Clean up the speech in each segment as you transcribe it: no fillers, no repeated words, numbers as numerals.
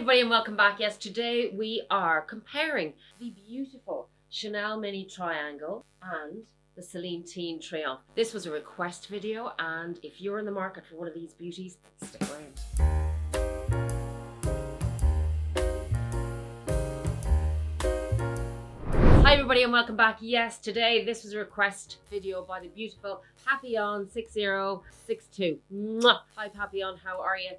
everybody and welcome back. Yes, today we are comparing the beautiful Chanel Mini Triangle and the Celine Teen Triomphe. This was a request video, and if you're in the market for one of these beauties, stick around. Hi everybody and welcome back. Yes, today this was a request video by the beautiful Papillon6062. Mwah! Hi Papillon, how are you?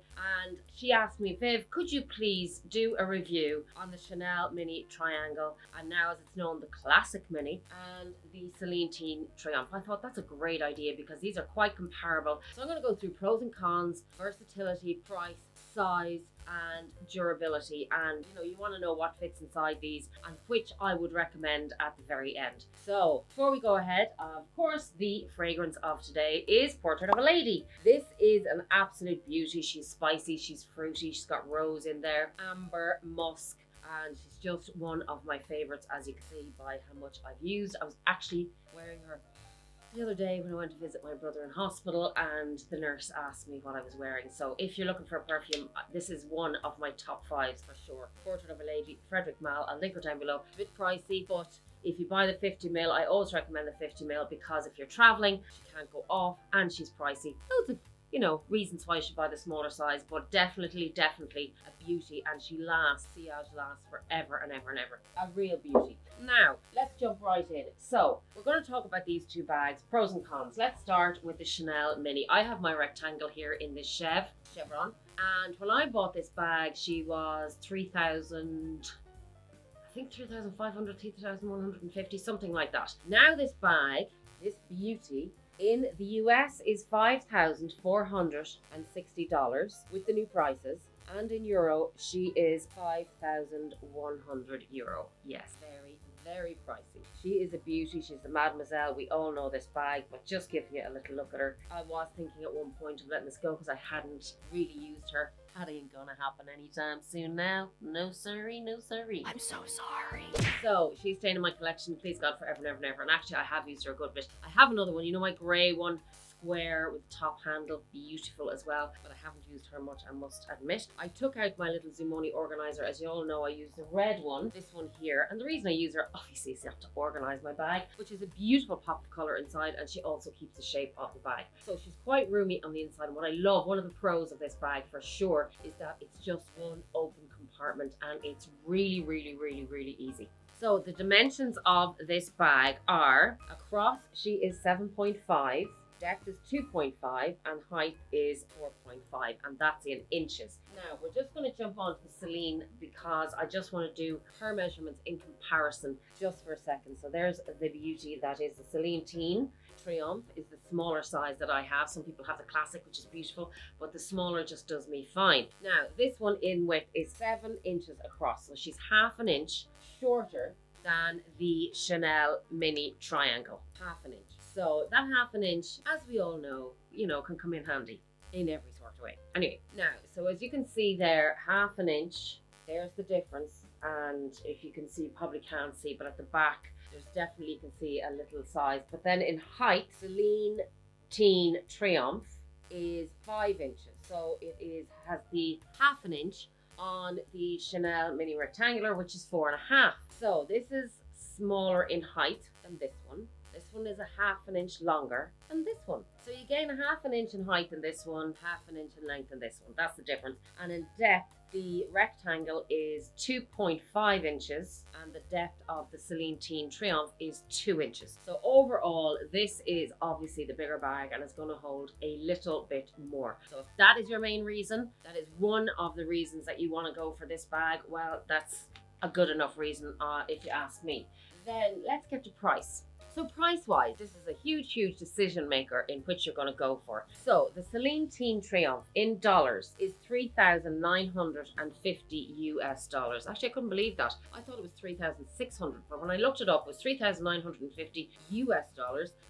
And she asked me, Viv, could you please do a review on the Chanel Mini Triangle, and now as it's known, the Classic Mini, and the Celine Teen Triomphe. I thought that's a great idea because these are quite comparable. So I'm going to go through pros and cons, versatility, price, size and durability, and you want to know what fits inside these and which I would recommend at the very end. So before we go ahead, of course, the fragrance of today is Portrait of a Lady. This is an absolute beauty. She's spicy, she's fruity, she's got rose in there, amber, musk, and she's just one of my favorites, as you can see by how much I've used. I was actually wearing her the other day when I went to visit my brother in hospital, and the nurse asked me what I was wearing. So if you're looking for a perfume, this is one of my top fives for sure. Portrait of a Lady, Frederic Malle. I'll link her down below. A bit pricey, but if you buy the 50ml, I always recommend the 50ml because if you're traveling, she can't go off and she's pricey. Loads of reasons why you should buy the smaller size, but definitely a beauty, and she lasts, sillage lasts forever and ever and ever. A real beauty. Now, let's jump right in. So, we're going to talk about these two bags, pros and cons. Let's start with the Chanel Mini. I have my rectangle here in this chevron, and when I bought this bag, she was 3,000, I think 3,500, 3,150, something like that. Now this bag, this beauty, in the US is $5,460 with the new prices, and in euro she is €5,100. Yes, very pricey. She is a beauty. She's a mademoiselle. We all know this bag, but just give you a little look at her. I was thinking at one point of letting this go because I hadn't really used her. That ain't gonna happen anytime soon now. No siree, no siree. I'm so sorry. So she's staying in my collection, please God, forever and ever and ever. And actually I have used her a good bit. I have another one, my grey one, square with top handle, beautiful as well, but I haven't used her much, I must admit. I took out my little Zumoni organizer. As you all know, I use the red one, this one here, and the reason I use her obviously is to organize my bag, which is a beautiful pop of color inside, and she also keeps the shape of the bag. So she's quite roomy on the inside, and what I love, one of the pros of this bag for sure, is that it's just one open compartment, and it's really easy. So the dimensions of this bag are, across she is 7.5, depth is 2.5, and height is 4.5, and that's in inches. Now we're just going to jump on to Celine because I just want to do her measurements in comparison just for a second. So there's the beauty that is the Celine Teen Triomphe, is the smaller size that I have. Some people have the Classic, which is beautiful, but the smaller just does me fine. Now this one in width is 7 inches across, so she's half an inch shorter than the Chanel Mini Triangle, half an inch. So that half an inch, as we all know, can come in handy in every sort of way. Anyway, now, so as you can see there, half an inch, there's the difference. And if you can see, you probably can't see, but at the back, there's definitely, you can see a little size. But then in height, Celine Teen Triomphe is 5 inches. So it has the half an inch on the Chanel Mini Rectangular, which is 4.5. So this is smaller in height than this one. This one is a half an inch longer than this one. So you gain a half an inch in height in this one, half an inch in length in this one. That's the difference. And in depth, the rectangle is 2.5 inches and the depth of the Celine Teen Triomphe is 2 inches. So overall, this is obviously the bigger bag and it's going to hold a little bit more. So if that is your main reason, that is one of the reasons that you want to go for this bag, well, that's a good enough reason if you ask me. Then let's get to price. So price-wise, this is a huge decision maker in which you're going to go for. So the Celine Teen Triomphe in dollars is $3,950 US. Actually, I couldn't believe that. I thought it was 3,600, but when I looked it up, it was 3,950 US,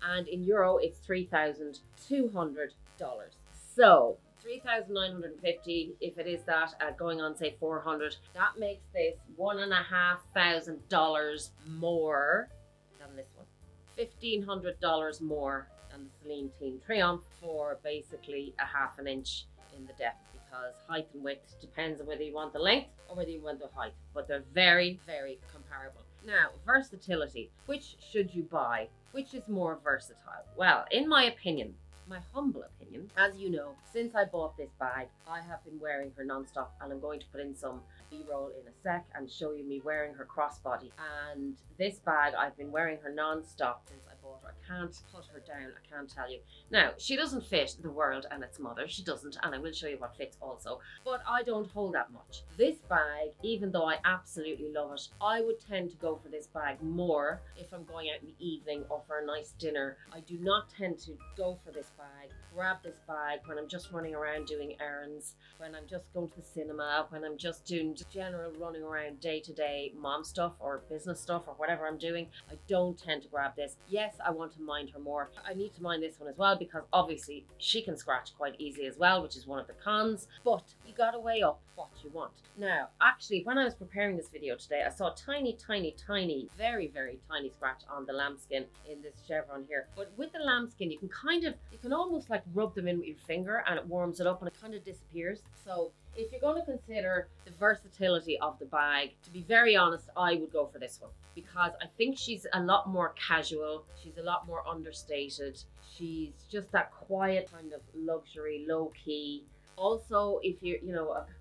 and in euro, it's $3,200. So 3,950, if it is that, going on say 400, that makes this $1,500 more than this one. $1,500 more than the Celine Teen Triomphe for basically a half an inch in the depth, because height and width depends on whether you want the length or whether you want the height, but they're very, very comparable. Now, versatility. Which should you buy? Which is more versatile? Well, in my opinion, my humble opinion, as you know, since I bought this bag, I have been wearing her non-stop, and I'm going to put in some B-roll in a sec and show you me wearing her crossbody. And this bag, I've been wearing her non-stop since I bought her. I can't put her down, I can't tell you. Now, she doesn't fit the world and its mother, she doesn't, and I will show you what fits also, but I don't hold that much. This bag, even though I absolutely love it, I would tend to go for this bag more if I'm going out in the evening or for a nice dinner. I do not tend to go for this bag, grab this bag when I'm just running around doing errands, when I'm just going to the cinema, when I'm just doing general running around day-to-day mom stuff or business stuff or whatever I'm doing. I don't tend to grab this. Yes, I want to mind her more. I need to mind this one as well because obviously she can scratch quite easily as well, which is one of the cons, but you gotta weigh up what you want. Now, actually, when I was preparing this video today, I saw a tiny, very, very tiny scratch on the lambskin in this chevron here. But with the lambskin, you can almost like rub them in with your finger and it warms it up and it kind of disappears. So if you're going to consider the versatility of the bag, to be very honest, I would go for this one because I think she's a lot more casual. She's a lot more understated. She's just that quiet kind of luxury, low key. Also, if you're,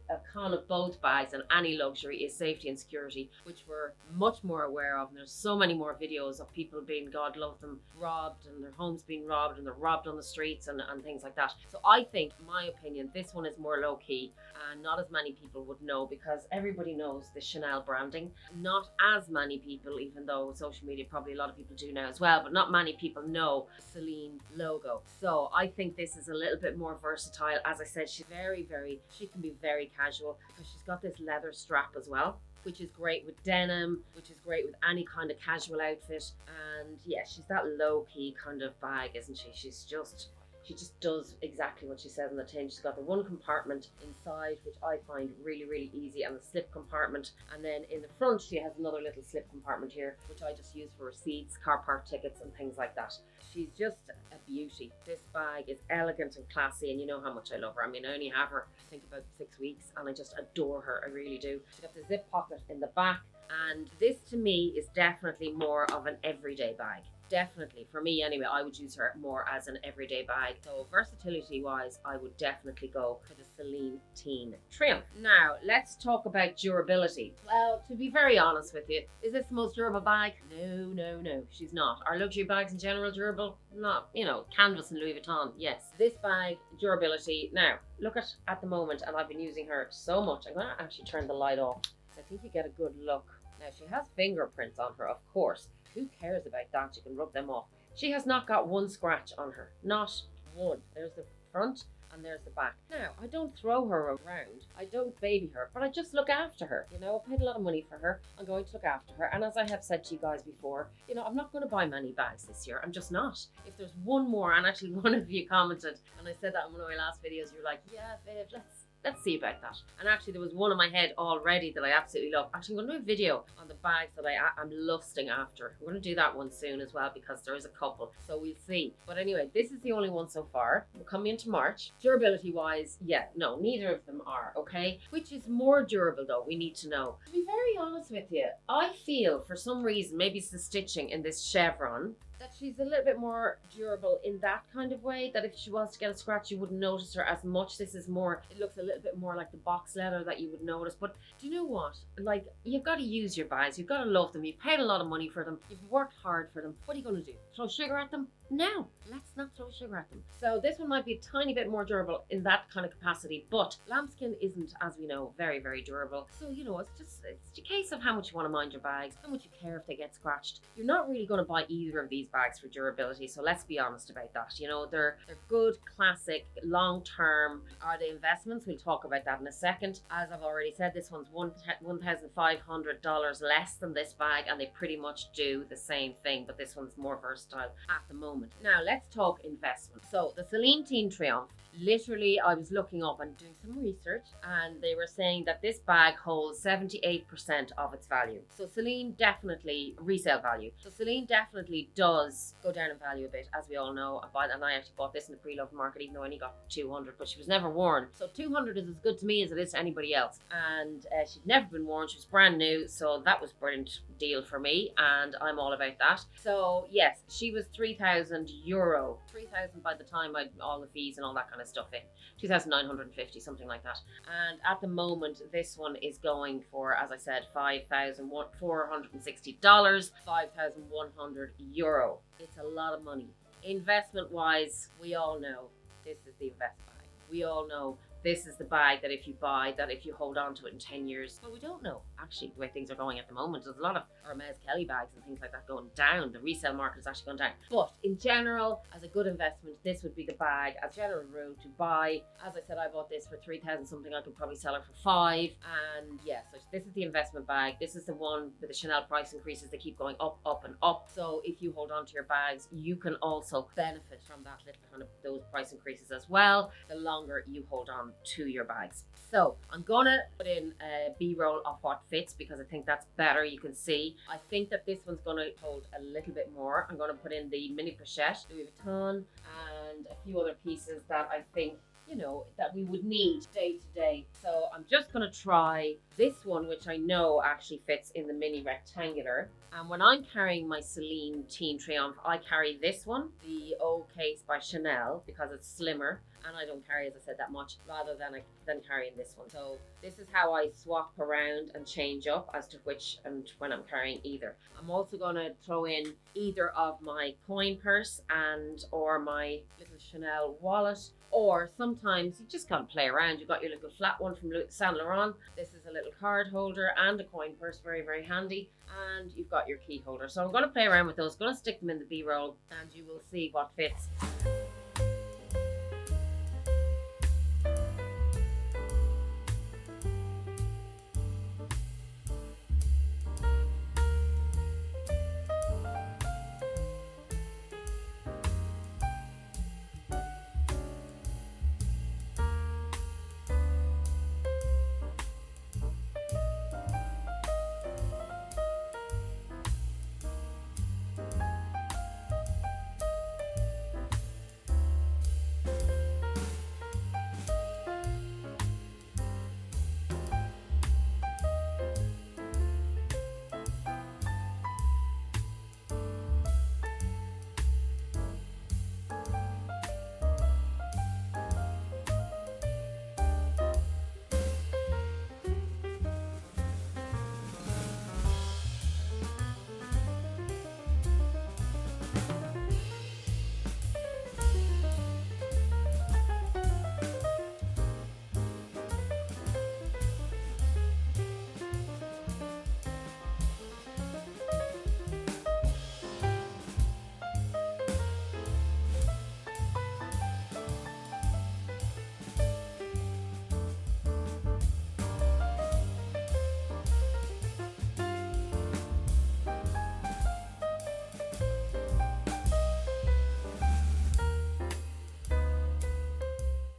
a con of both bags and any luxury is safety and security, which we're much more aware of. And there's so many more videos of people being, God love them, robbed and their homes being robbed and they're robbed on the streets and things like that. So I think, in my opinion, this one is more low key and not as many people would know because everybody knows the Chanel branding. Not as many people, even though social media probably a lot of people do now as well, but not many people know the Celine logo. So I think this is a little bit more versatile. As I said, she can be very casual because she's got this leather strap as well, which is great with denim, which is great with any kind of casual outfit. And yeah, she's that low-key kind of bag, isn't she? She just does exactly what she says on the tin. She's got the one compartment inside, which I find really, really easy, and the slip compartment. And then in the front, she has another little slip compartment here, which I just use for receipts, car park tickets, and things like that. She's just a beauty. This bag is elegant and classy, and you know how much I love her. I mean, I only have her, I think, about 6 weeks, and I just adore her. I really do. She's got the zip pocket in the back, and this to me is definitely more of an everyday bag. Definitely, for me anyway, I would use her more as an everyday bag. So versatility wise, I would definitely go for the Celine Teen Triomphe. Now, let's talk about durability. Well, to be very honest with you, is this the most durable bag? No, she's not. Are luxury bags in general durable? Not, canvas and Louis Vuitton, yes. This bag, durability. Now, look at the moment, and I've been using her so much. I'm going to actually turn the light off, so I think you get a good look. Now, she has fingerprints on her, of course. Who cares about that? You can rub them off. She has not got one scratch on her. Not one. There's the front and there's the back. Now, I don't throw her around. I don't baby her, but I just look after her. I paid a lot of money for her. I'm going to look after her. And as I have said to you guys before, I'm not going to buy many bags this year. I'm just not. If there's one more, and actually one of you commented, and I said that in one of my last videos, you're like, yeah, babe, let's see about that. And actually there was one in my head already that I absolutely love. Actually, I'm going to do a video on the bags that I'm lusting after. We're going to do that one soon as well because there is a couple, so we'll see. But anyway, this is the only one so far. We're coming into March. Durability wise, yeah, no, neither of them are, okay? Which is more durable though, we need to know. To be very honest with you, I feel for some reason, maybe it's the stitching in this chevron, that she's a little bit more durable in that kind of way, that if she was to get a scratch you wouldn't notice her as much. This is more, it looks a little bit more like the box leather that you would notice. But do you know what, like, you've got to use your bags, you've got to love them, you've paid a lot of money for them, you've worked hard for them. What are you going to do, throw sugar at them? No, let's not throw sugar at them. So this one might be a tiny bit more durable in that kind of capacity, but lambskin isn't, as we know, very, very durable. So it's a case of how much you want to mind your bags, how much you care if they get scratched. You're not really going to buy either of these bags for durability, so let's be honest about that. They're good, classic, long-term. Are they investments? We'll talk about that in a second. As I've already said, this one's $1,500 less than this bag, and they pretty much do the same thing, but this one's more versatile at the moment. Now let's talk investment. So the Celine Teen Triomphe Literally, I was looking up and doing some research, and they were saying that this bag holds 78% of its value. So Celine definitely, resale value. So Celine definitely does go down in value a bit, as we all know. And I actually bought this in the pre-loved market, even though I only got 200, but she was never worn. So 200 is as good to me as it is to anybody else. And she'd never been worn. She was brand new, so that was a brilliant deal for me, and I'm all about that. So yes, she was €3,000. 3,000 by the time I all the fees and all that kind of stuff in. 2,950, something like that. And at the moment, this one is going for, as I said, $5,460, €5,100. It's a lot of money. Investment wise, we all know this is the investment bag. We all know this is the bag that if you buy, that if you hold on to it in 10 years, well, we don't know actually the way things are going at the moment. There's a lot of Hermes Kelly bags and things like that going down. The resale market is actually going down. But in general, as a good investment, this would be the bag, as a general rule, to buy. As I said, I bought this for 3,000 something. I could probably sell her for 5. And yeah, so this is the investment bag. This is the one with the Chanel price increases. They keep going up, up and up. So if you hold on to your bags, you can also benefit from that little kind of those price increases as well, the longer you hold on to your bags. So I'm gonna put in a B-roll of what fits, because I think that's better. You can see, I think that this one's gonna hold a little bit more. I'm gonna put in the mini pochette, Louis Vuitton, and a few other pieces that I think, you know, that we would need day to day. So I'm just going to try this one, which I know actually fits in the mini rectangular. And when I'm carrying my Celine Teen Triomphe, I carry this one, the O case by Chanel, because it's slimmer. And I don't carry, as I said, that much, rather than carrying this one. So this is how I swap around and change up as to which and when I'm carrying either. I'm also going to throw in either of my coin purse and or my little Chanel wallet. Or sometimes you just gotta play around. You've got your little flat one from Saint Laurent. This is a little card holder and a coin purse, very, very handy. And you've got your key holder. So I'm gonna play around with those. Gonna stick them in the B-roll, and you will see what fits.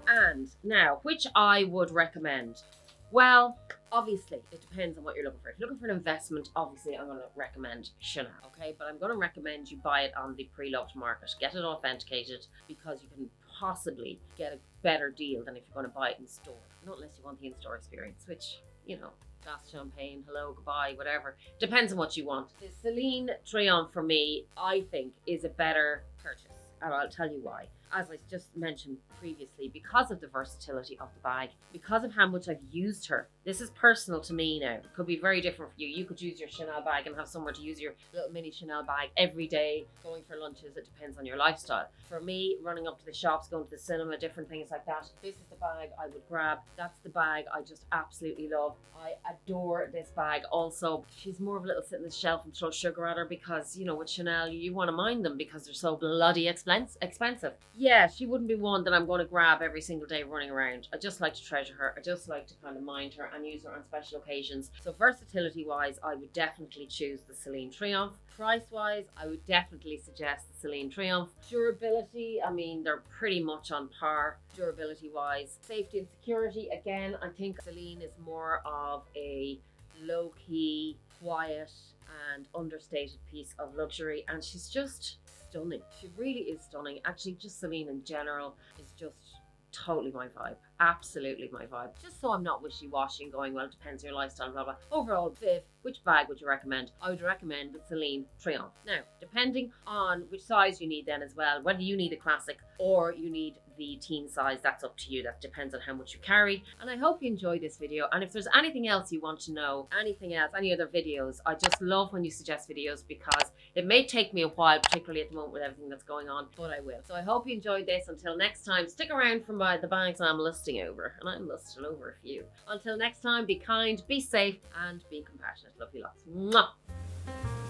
And now, which I would recommend? Well, obviously, it depends on what you're looking for. If you're looking for an investment, obviously, I'm going to recommend Chanel, okay? But I'm going to recommend you buy it on the pre-loved market. Get it authenticated, because you can possibly get a better deal than if you're going to buy it in store. Not unless you want the in-store experience, which, you know, glass champagne, hello, goodbye, whatever. Depends on what you want. The Celine Triomphe, for me, I think, is a better purchase. And I'll tell you why. As I just mentioned previously, because of the versatility of the bag, because of how much I've used her. This is personal to me now. It could be very different for you. You could use your Chanel bag and have somewhere to use your little mini Chanel bag every day, going for lunches. It depends on your lifestyle. For me, running up to the shops, going to the cinema, different things like that, this is the bag I would grab. That's the bag I just absolutely love. I adore this bag. Also, she's more of a little sit on the shelf and throw sugar at her, because, you know, with Chanel, you want to mind them because they're so bloody expensive. yeah, she wouldn't be one that I'm going to grab every single day running around. I just like to treasure her. I just like to kind of mind her and use her on special occasions. So versatility wise, I would definitely choose the Celine Triomphe. Price wise, I would definitely suggest the Celine Triomphe. Durability, I mean, they're pretty much on par durability wise. Safety and security, again, I think Celine is more of a low-key, quiet and understated piece of luxury, and she's just stunning. She really is stunning. Actually, just Celine in general is just totally my vibe. Absolutely my vibe. Just so I'm not wishy-washy and going, well, it depends on your lifestyle, blah, blah. Overall, Viv, which bag would you recommend? I would recommend the Celine Triomphe. Now, depending on which size you need then as well, whether you need a classic or you need the teen size, that's up to you. That depends on how much you carry. And I hope you enjoyed this video. And if there's anything else you want to know, anything else, any other videos, I just love when you suggest videos, because it may take me a while, particularly at the moment with everything that's going on, but I will. So I hope you enjoyed this. Until next time, stick around for the bags I'm listing over, and I'm listing over a few. Until next time, be kind, be safe, and be compassionate. Love you lots. Mwah!